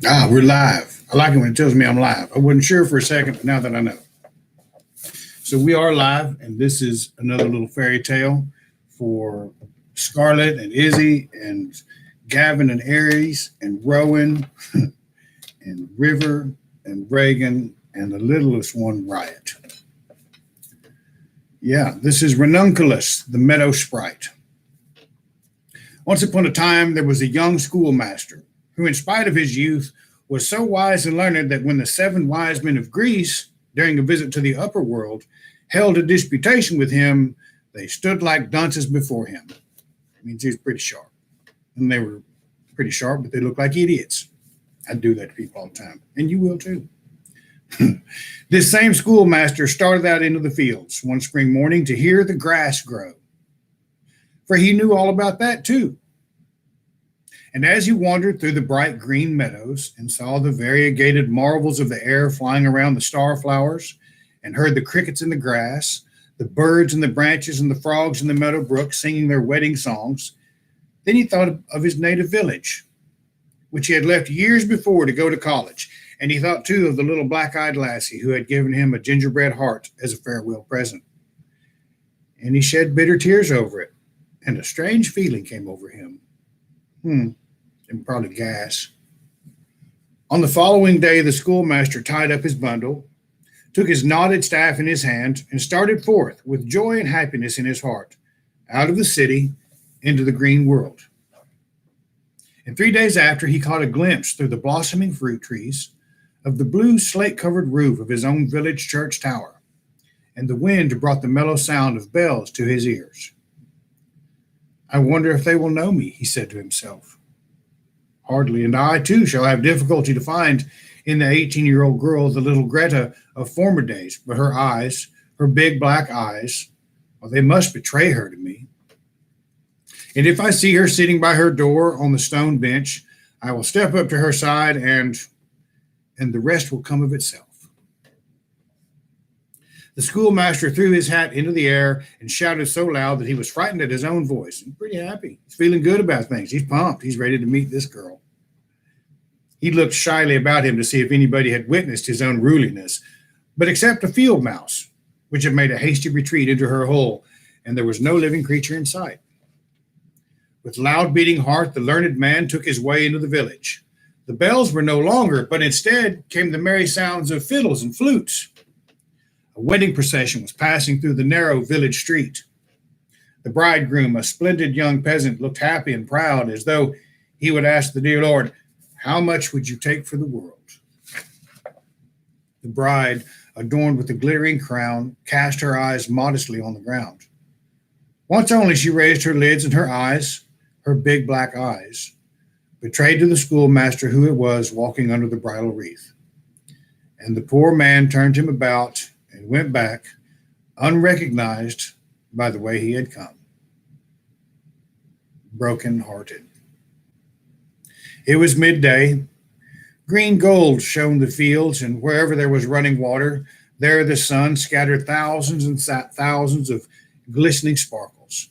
We're live. I like it when it tells me I'm live. I wasn't sure for a second, but now that I know. So we are live, and this is another little fairy tale for Scarlett and Izzy and Gavin and Aries and Rowan and River and Reagan and the littlest one, Riot. Yeah, this is Ranunculus, the Meadow Sprite. Once upon a time, there was a young schoolmaster who, in spite of his youth, was so wise and learned that when the 7 wise men of Greece, during a visit to the upper world, held a disputation with him, they stood like dunces before him. It means he was pretty sharp. And they were pretty sharp, but they looked like idiots. I do that to people all the time, and you will too. This same schoolmaster started out into the fields one spring morning to hear the grass grow, for he knew all about that too. And as he wandered through the bright green meadows and saw the variegated marvels of the air flying around the star flowers, and heard the crickets in the grass, the birds in the branches, and the frogs in the meadow brook singing their wedding songs, then he thought of his native village, which he had left years before to go to college. And he thought too of the little black-eyed lassie who had given him a gingerbread heart as a farewell present. And he shed bitter tears over it, and a strange feeling came over him. And probably gas. On the following day, the schoolmaster tied up his bundle, took his knotted staff in his hand, and started forth with joy and happiness in his heart, out of the city into the green world. And 3 days after, he caught a glimpse through the blossoming fruit trees of the blue slate-covered roof of his own village church tower, and the wind brought the mellow sound of bells to his ears. I wonder if they will know me, he said to himself. Hardly, and I too shall have difficulty to find in the 18-year-old girl the little Greta of former days, but her eyes, her big black eyes, well, they must betray her to me. And if I see her sitting by her door on the stone bench, I will step up to her side and the rest will come of itself. The schoolmaster threw his hat into the air and shouted so loud that he was frightened at his own voice. He's pretty happy. He's feeling good about things. He's pumped. He's ready to meet this girl. He looked shyly about him to see if anybody had witnessed his unruliness, but except a field mouse, which had made a hasty retreat into her hole, and there was no living creature in sight. With loud beating heart, the learned man took his way into the village. The bells were no longer, but instead came the merry sounds of fiddles and flutes. A wedding procession was passing through the narrow village street. The bridegroom, a splendid young peasant, looked happy and proud, as though he would ask the dear Lord, "How much would you take for the world?" The bride, adorned with a glittering crown, cast her eyes modestly on the ground. Once only she raised her lids, and her eyes, her big black eyes, betrayed to the schoolmaster who it was walking under the bridal wreath. And the poor man turned him about and went back, unrecognized by the way he had come, broken-hearted. It was midday. Green gold shone the fields, and wherever there was running water, there the sun scattered thousands and thousands of glistening sparkles.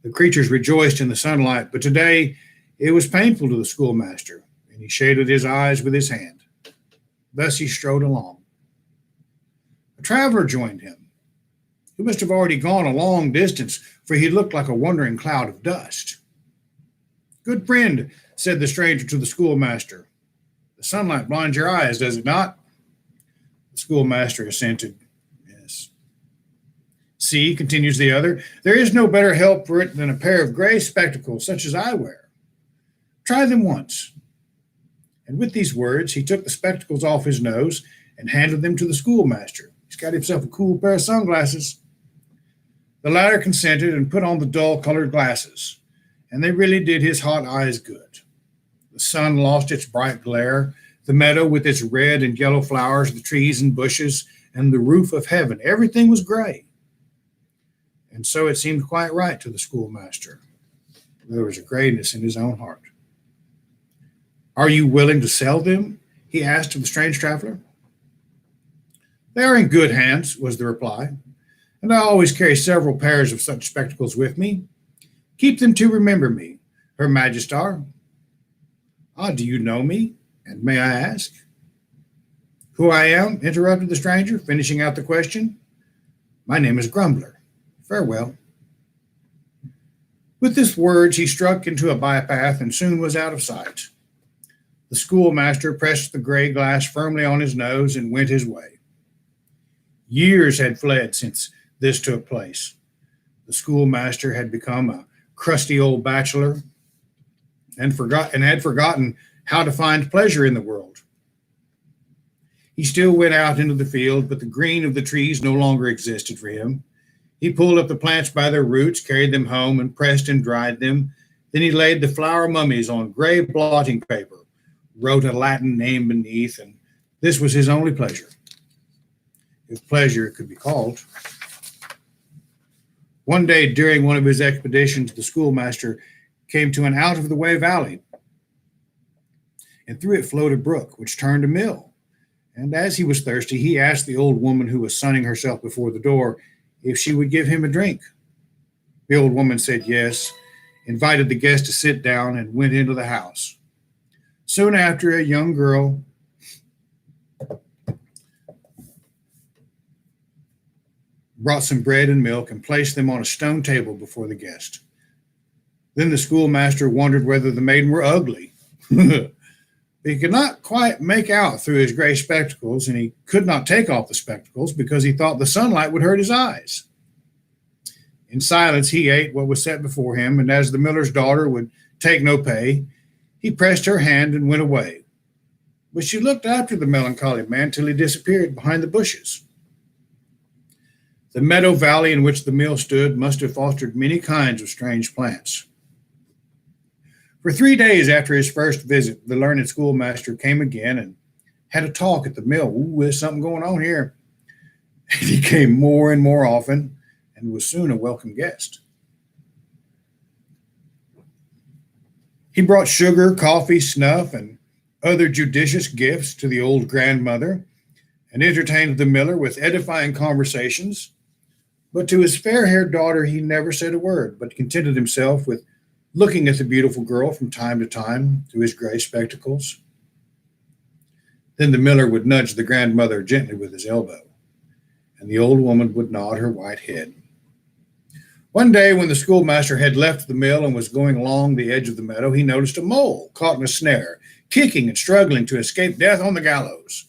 The creatures rejoiced in the sunlight, but today it was painful to the schoolmaster, and he shaded his eyes with his hand. Thus he strode along. A traveler joined him, who must have already gone a long distance, for he looked like a wandering cloud of dust. "Good friend," said the stranger to the schoolmaster, "the sunlight blinds your eyes, does it not?" The schoolmaster assented, "Yes." "See," continues the other, "there is no better help for it than a pair of gray spectacles such as I wear. Try them once." And with these words, he took the spectacles off his nose and handed them to the schoolmaster. He's got himself a cool pair of sunglasses. The latter consented and put on the dull-colored glasses, and they really did his hot eyes good. The sun lost its bright glare, the meadow with its red and yellow flowers, the trees and bushes, and the roof of heaven, everything was gray. And so it seemed quite right to the schoolmaster. There was a grayness in his own heart. "Are you willing to sell them?" he asked of the strange traveler. "They are in good hands," was the reply, "and I always carry several pairs of such spectacles with me. Keep them to remember me, Her Majestar." "Ah, do you know me?" And may I ask? Who I am? Interrupted the stranger, finishing out the question. My name is Grumbler. Farewell. With this words, he struck into a bypath and soon was out of sight. The schoolmaster pressed the gray glass firmly on his nose and went his way. Years had fled since this took place. The schoolmaster had become a crusty old bachelor and had forgotten how to find pleasure in the world. He still went out into the field, but the green of the trees no longer existed for him. He pulled up the plants by their roots, carried them home, and pressed and dried them. Then he laid the flower mummies on gray blotting paper, wrote a Latin name beneath, and this was his only pleasure, if pleasure it could be called. One day during one of his expeditions, the schoolmaster came to an out-of-the-way valley, and through it flowed a brook, which turned a mill. And as he was thirsty, he asked the old woman who was sunning herself before the door if she would give him a drink. The old woman said yes, invited the guest to sit down, and went into the house. Soon after, a young girl brought some bread and milk and placed them on a stone table before the guest. Then the schoolmaster wondered whether the maiden were ugly. He could not quite make out through his gray spectacles, and he could not take off the spectacles because he thought the sunlight would hurt his eyes. In silence, he ate what was set before him, and as the miller's daughter would take no pay, he pressed her hand and went away. But she looked after the melancholy man till he disappeared behind the bushes. The meadow valley in which the mill stood must have fostered many kinds of strange plants. For 3 days after his first visit, the learned schoolmaster came again and had a talk at the mill. Ooh, there's something going on here. And he came more and more often and was soon a welcome guest. He brought sugar, coffee, snuff, and other judicious gifts to the old grandmother and entertained the miller with edifying conversations. But to his fair-haired daughter he never said a word, but contented himself with looking at the beautiful girl from time to time through his gray spectacles. Then the miller would nudge the grandmother gently with his elbow, and the old woman would nod her white head. One day when the schoolmaster had left the mill and was going along the edge of the meadow, he noticed a mole caught in a snare, kicking and struggling to escape death on the gallows.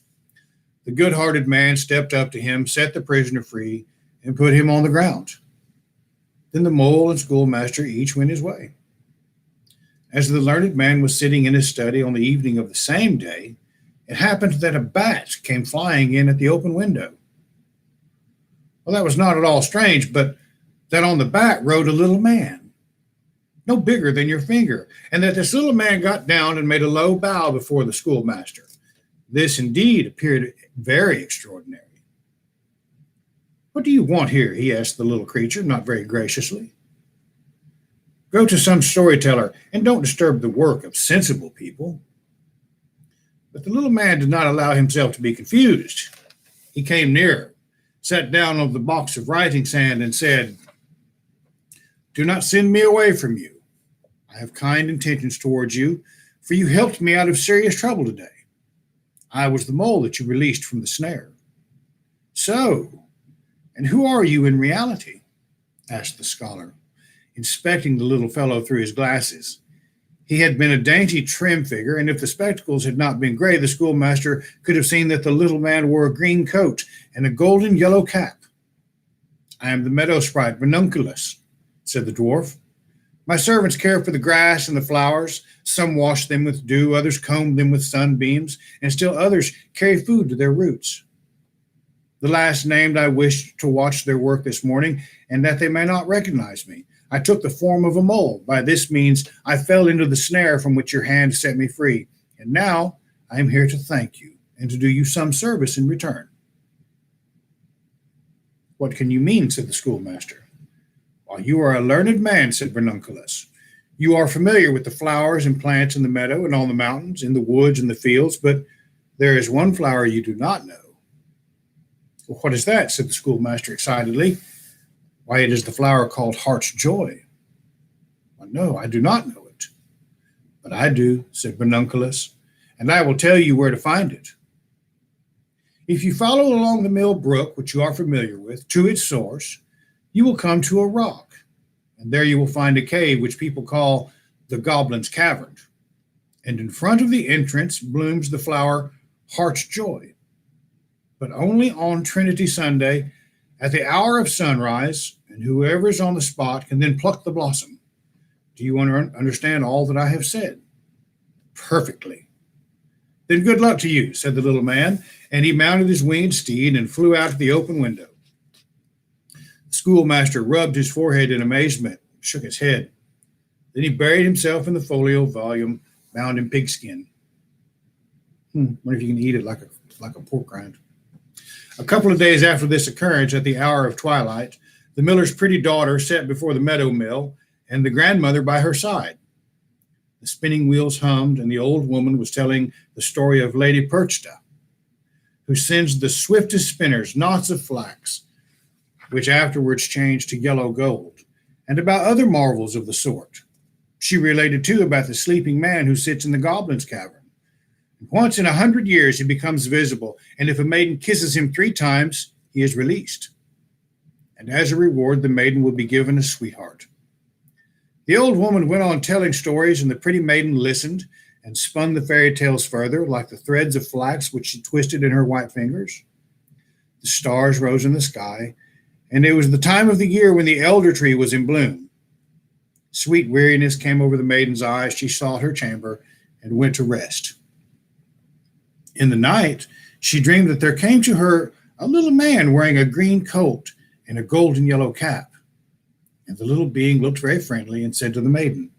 The good-hearted man stepped up to him, set the prisoner free, and put him on the ground. Then the mole and schoolmaster each went his way. As the learned man was sitting in his study on the evening of the same day, it happened that a bat came flying in at the open window. Well, that was not at all strange, but that on the bat rode a little man, no bigger than your finger, and that this little man got down and made a low bow before the schoolmaster. This indeed appeared very extraordinary. What do you want here? He asked the little creature, not very graciously. Go to some storyteller and don't disturb the work of sensible people. But the little man did not allow himself to be confused. He came nearer, sat down on the box of writing sand, and said, Do not send me away from you. I have kind intentions towards you, for you helped me out of serious trouble today. I was the mole that you released from the snare. So, and who are you in reality? Asked the scholar, inspecting the little fellow through his glasses. He had been a dainty, trim figure, and if the spectacles had not been gray, the schoolmaster could have seen that the little man wore a green coat and a golden yellow cap. I am the meadow sprite, Ranunculus, said the dwarf. My servants care for the grass and the flowers. Some wash them with dew, others comb them with sunbeams, and still others carry food to their roots. The last named I wished to watch their work this morning, and that they may not recognize me. I took the form of a mole. By this means, I fell into the snare from which your hand set me free. And now I am here to thank you and to do you some service in return. What can you mean? Said the schoolmaster. Why, you are a learned man, said Ranunculus. You are familiar with the flowers and plants in the meadow and on the mountains, in the woods and the fields, but there is one flower you do not know. Well, what is that? Said the schoolmaster excitedly. Why, it is the flower called Heart's Joy. Well, no, I do not know it. But I do, said Ranunculus, and I will tell you where to find it. If you follow along the Mill Brook, which you are familiar with, to its source, you will come to a rock, and there you will find a cave which people call the Goblin's Cavern. And in front of the entrance blooms the flower Heart's Joy, but only on Trinity Sunday at the hour of sunrise, and whoever is on the spot can then pluck the blossom. Do you want to understand all that I have said? Perfectly. Then good luck to you, said the little man, and he mounted his winged steed and flew out of the open window. The schoolmaster rubbed his forehead in amazement, shook his head. Then he buried himself in the folio volume bound in pigskin. Wonder if you can eat it like a pork rind. A couple of days after this occurrence, at the hour of twilight, the miller's pretty daughter sat before the meadow mill, and the grandmother by her side. The spinning wheels hummed, and the old woman was telling the story of Lady Perchta, who singed the swiftest spinners knots of flax, which afterwards changed to yellow gold, and about other marvels of the sort. She related, too, about the sleeping man who sits in the Goblin's Cavern. Once in 100 years he becomes visible, and if a maiden kisses him 3 times, he is released. And as a reward, the maiden will be given a sweetheart. The old woman went on telling stories, and the pretty maiden listened and spun the fairy tales further, like the threads of flax which she twisted in her white fingers. The stars rose in the sky, and it was the time of the year when the elder tree was in bloom. Sweet weariness came over the maiden's eyes. She sought her chamber and went to rest. In the night, she dreamed that there came to her a little man wearing a green coat and a golden yellow cap. And the little being looked very friendly and said to the maiden,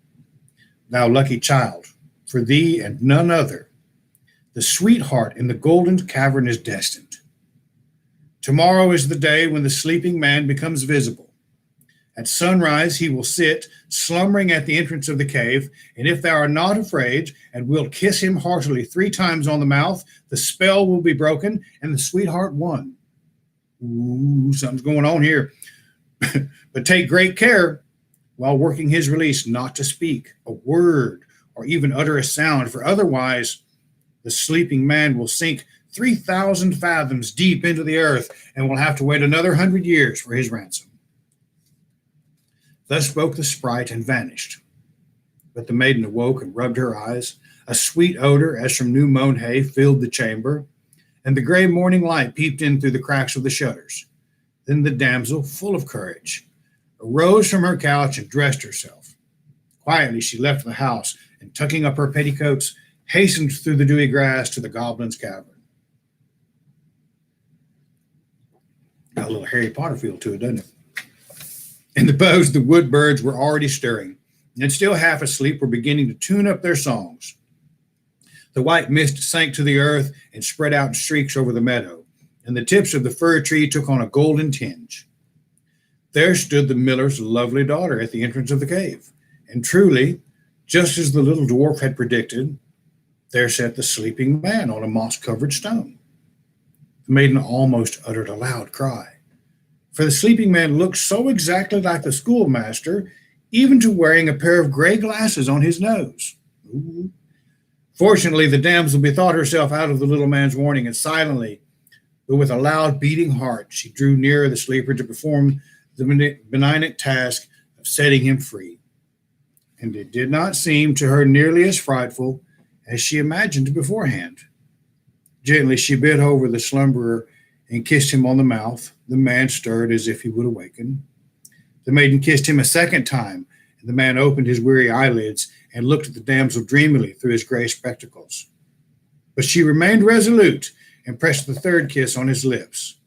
Thou lucky child, for thee and none other, the sweetheart in the golden cavern is destined. Tomorrow is the day when the sleeping man becomes visible. At sunrise he will sit, slumbering at the entrance of the cave, and if thou art not afraid, and wilt kiss him heartily 3 times on the mouth, the spell will be broken, and the sweetheart won. Ooh, something's going on here. But take great care, while working his release, not to speak a word or even utter a sound, for otherwise the sleeping man will sink 3,000 fathoms deep into the earth and will have to wait another 100 years for his ransom. Thus spoke the sprite and vanished. But the maiden awoke and rubbed her eyes. A sweet odor, as from new mown hay, filled the chamber, and the gray morning light peeped in through the cracks of the shutters. Then the damsel, full of courage, arose from her couch and dressed herself. Quietly she left the house, and tucking up her petticoats, hastened through the dewy grass to the Goblin's Cavern. Got a little Harry Potter feel to it, doesn't it? In the boughs, the wood birds were already stirring, and still half asleep were beginning to tune up their songs. The white mist sank to the earth and spread out in streaks over the meadow, and the tips of the fir tree took on a golden tinge. There stood the miller's lovely daughter at the entrance of the cave, and truly, just as the little dwarf had predicted, there sat the sleeping man on a moss-covered stone. The maiden almost uttered a loud cry, for the sleeping man looked so exactly like the schoolmaster, even to wearing a pair of gray glasses on his nose. Ooh. Fortunately, the damsel bethought herself out of the little man's warning, and silently, but with a loud beating heart, she drew nearer the sleeper to perform the benignant task of setting him free. And it did not seem to her nearly as frightful as she imagined beforehand. Gently she bent over the slumberer and kissed him on the mouth. The man stirred as if he would awaken. The maiden kissed him a second time, and the man opened his weary eyelids and looked at the damsel dreamily through his gray spectacles. But she remained resolute and pressed the third kiss on his lips.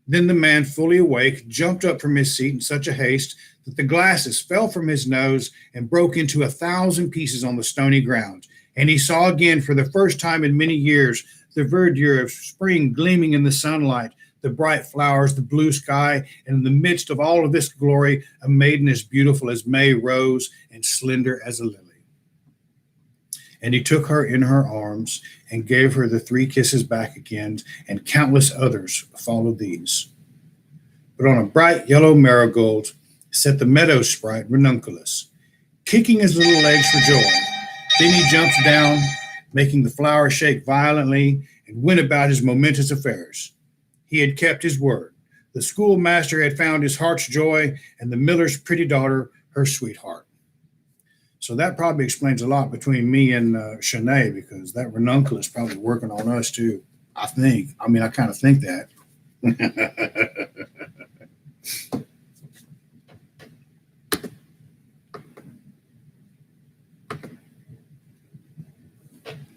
Then the man, fully awake, jumped up from his seat in such a haste that the glasses fell from his nose and broke into 1,000 pieces on the stony ground. And he saw again, for the first time in many years, the verdure of spring gleaming in the sunlight, the bright flowers, the blue sky, and in the midst of all of this glory, a maiden as beautiful as May rose and slender as a lily. And he took her in her arms and gave her the 3 kisses back again, and countless others followed these. But on a bright yellow marigold sat the meadow sprite Ranunculus, kicking his little legs for joy. Then he jumped down making the flower shake violently, and went about his momentous affairs. He had kept his word. The schoolmaster had found his heart's joy, and the miller's pretty daughter her sweetheart. So that probably explains a lot between me and Shanae, because that Ranunculus probably working on us too. I think. I mean, I kind of think that.